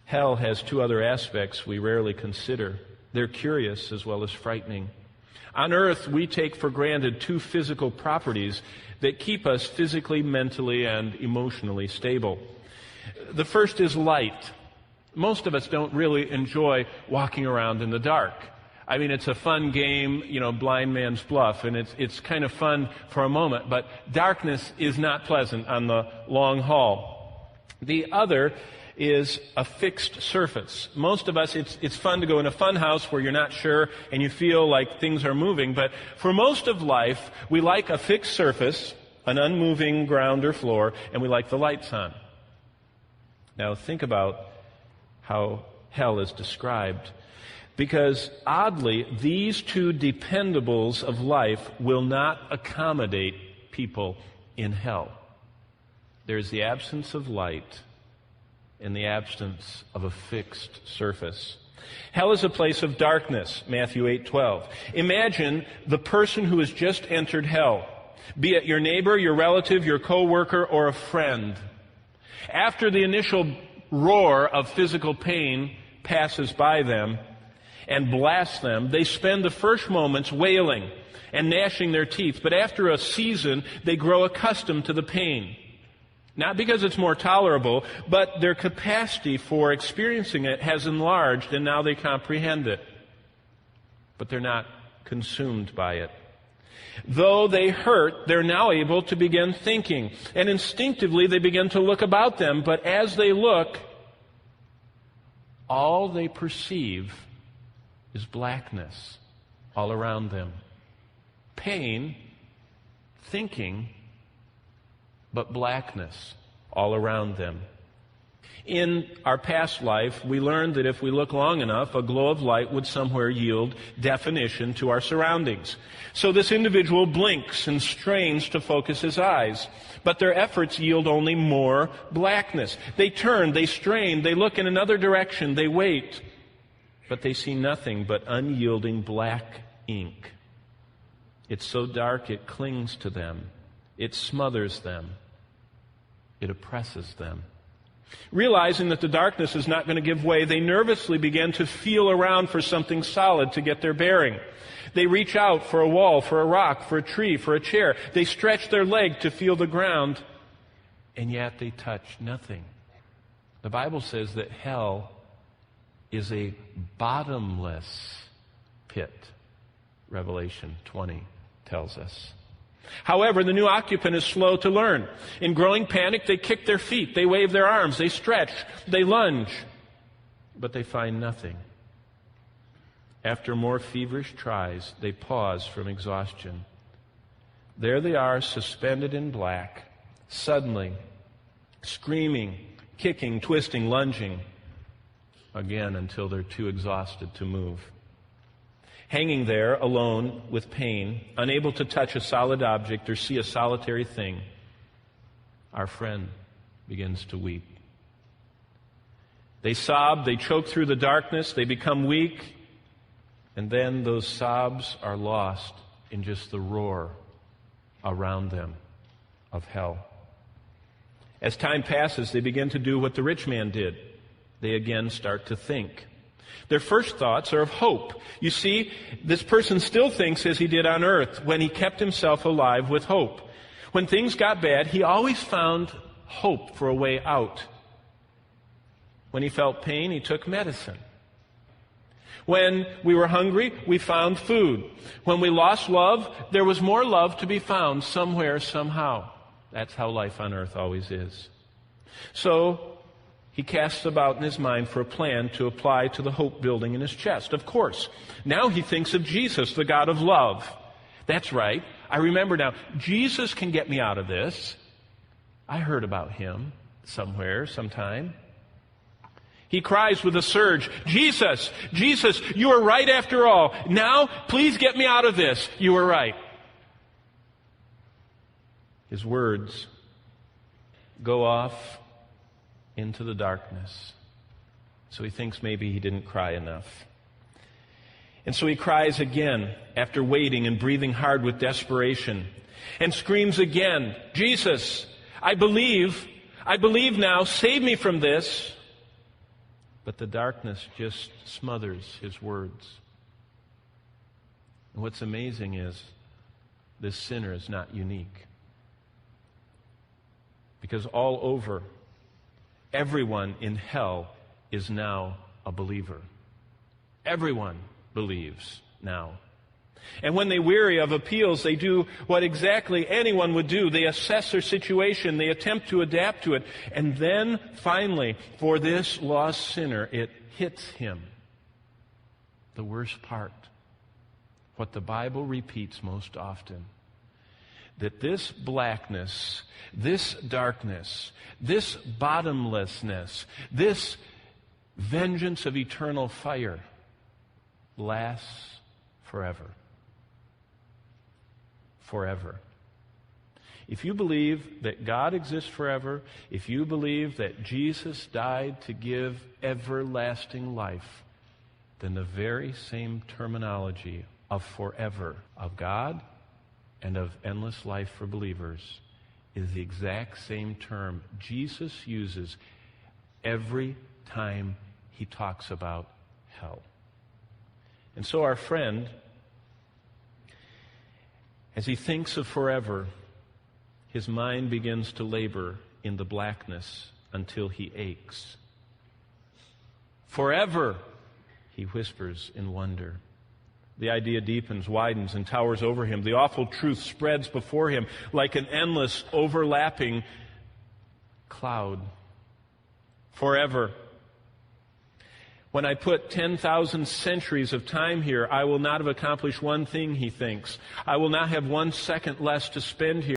Hell has two other aspects we rarely consider. They're curious as well as frightening. On earth, we take for granted two physical properties that keep us physically, mentally, and emotionally stable. The first is light. Most of us don't really enjoy walking around in the dark. I mean, it's a fun game, blind man's bluff, and it's kind of fun for a moment, but darkness is not pleasant on the long haul. The other is a fixed surface. Most of us, it's fun to go in a fun house where you're not sure and you feel like things are moving, but for most of life, we like a fixed surface, an unmoving ground or floor, and we like the lights on. Now think about how hell is described, because oddly, these two dependables of life will not accommodate people in hell. There's the absence of light in the absence of a fixed surface. Hell is a place of darkness, Matthew 8:12. Imagine the person who has just entered hell, be it your neighbor, your relative, your co-worker, or a friend. After the initial roar of physical pain passes by them and blasts them, they spend the first moments wailing and gnashing their teeth, but after a season, they grow accustomed to the pain. Not because it's more tolerable, but their capacity for experiencing it has enlarged, and now they comprehend it. But they're not consumed by it. Though they hurt, they're now able to begin thinking, and instinctively they begin to look about them, but as they look, all they perceive is blackness all around them. Pain, thinking, but blackness all around them. In our past life, we learned that if we look long enough, a glow of light would somewhere yield definition to our surroundings. So this individual blinks and strains to focus his eyes, but their efforts yield only more blackness. They turn, they strain, they look in another direction, they wait, but they see nothing but unyielding black ink. It's so dark it clings to them. It smothers them. It oppresses them. Realizing that the darkness is not going to give way, they nervously begin to feel around for something solid to get their bearing. They reach out for a wall, for a rock, for a tree, for a chair. They stretch their leg to feel the ground, and yet they touch nothing. The Bible says that hell is a bottomless pit. Revelation 20 tells us. However, the new occupant is slow to learn. In growing panic, they kick their feet, they wave their arms, they stretch, they lunge, but they find nothing. After more feverish tries, they pause from exhaustion. There they are, suspended in black, suddenly, screaming, kicking, twisting, lunging, again until they're too exhausted to move. Hanging there, alone, with pain, unable to touch a solid object or see a solitary thing, our friend begins to weep. They sob, they choke through the darkness, they become weak, and then those sobs are lost in just the roar around them of hell. As time passes, they begin to do what the rich man did. They again start to think. Their first thoughts are of hope. You see, this person still thinks as he did on earth when he kept himself alive with hope. When things got bad, he always found hope for a way out. When he felt pain, he took medicine. When we were hungry, we found food. When we lost love, there was more love to be found somewhere, somehow. That's how life on earth always is. So, he casts about in his mind for a plan to apply to the hope building in his chest. Of course, now he thinks of Jesus, the God of love. That's right. I remember now, Jesus can get me out of this. I heard about him somewhere, sometime. He cries with a surge, Jesus, Jesus, you were right after all. Now, please get me out of this. You were right. His words go off into the darkness. So he thinks maybe he didn't cry enough. And so he cries again after waiting and breathing hard with desperation, and screams again, Jesus, I believe now, save me from this. but the darkness just smothers his words. And what's amazing is this sinner is not unique. Because all over, everyone in hell is now a believer. Everyone believes now. And when they weary of appeals, they do what exactly anyone would do. They assess their situation. They attempt to adapt to it. And then, finally, for this lost sinner, it hits him. The worst part. What the Bible repeats most often. That this blackness, this darkness, this bottomlessness, this vengeance of eternal fire lasts forever. Forever. If you believe that God exists forever, if you believe that Jesus died to give everlasting life, then the very same terminology of forever of God and of endless life for believers is the exact same term Jesus uses every time he talks about hell. And so our friend, as he thinks of forever, his mind begins to labor in the blackness until he aches. Forever, he whispers in wonder. The idea deepens, widens, and towers over him. The awful truth spreads before him like an endless, overlapping cloud. Forever. When I put 10,000 centuries of time here, I will not have accomplished one thing, he thinks. I will not have 1 second less to spend here.